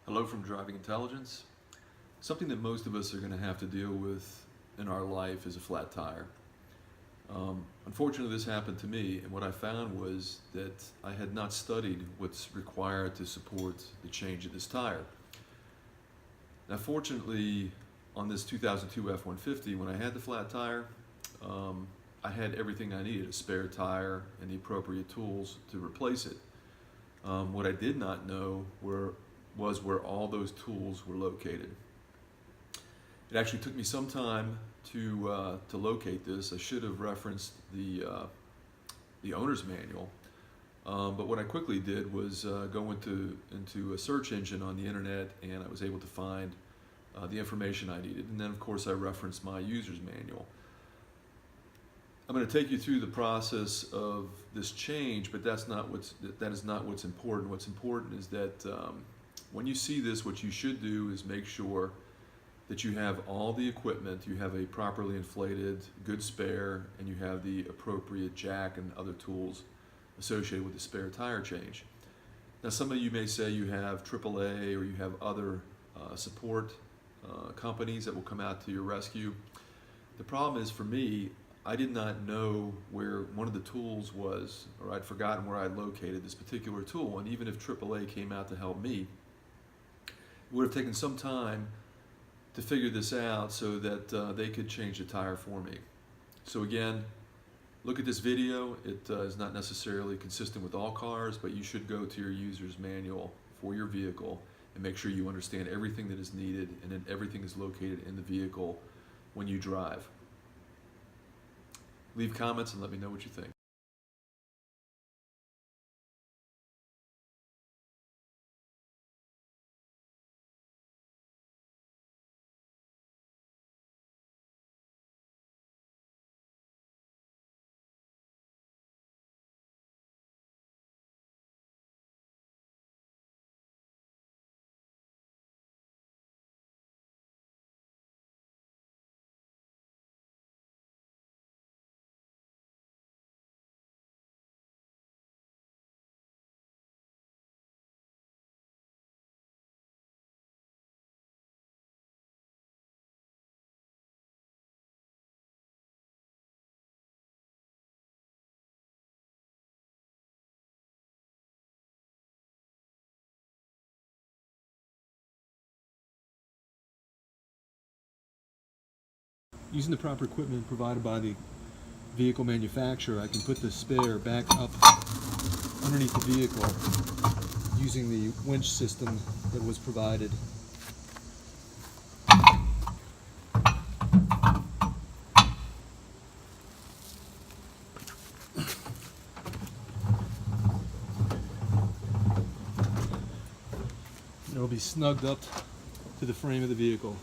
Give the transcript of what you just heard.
Hello from Driving Intelligence. Something that most of us are going to have to deal with in our life is a flat tire. Unfortunately, this happened to me, and what I found was that I had not studied what's required to support the change of this tire. Now, fortunately, on this 2002 F-150, when I had the flat tire, I had everything I needed, a spare tire and the appropriate tools to replace it. What I did not know was where all those tools were located. It actually took me some time to locate this. I should have referenced the owner's manual, but what I quickly did was go into a search engine on the internet, and I was able to find the information I needed. And then, of course, I referenced my user's manual. I'm going to take you through the process of this change, but that is not what's important. What's important is that when you see this, what you should do is make sure that you have all the equipment, you have a properly inflated, good spare, and you have the appropriate jack and other tools associated with the spare tire change. Now, some of you may say you have AAA or you have other support companies that will come out to your rescue. The problem is, for me, I did not know where one of the tools was, or I'd forgotten where I'd located this particular tool. And even if AAA came out to help me, it would have taken some time to figure this out so that they could change the tire for me. So again, look at this video. It is not necessarily consistent with all cars, but you should go to your user's manual for your vehicle and make sure you understand everything that is needed and that everything is located in the vehicle when you drive. Leave comments and let me know what you think. Using the proper equipment provided by the vehicle manufacturer, I can put the spare back up underneath the vehicle using the winch system that was provided. It'll be snugged up to the frame of the vehicle.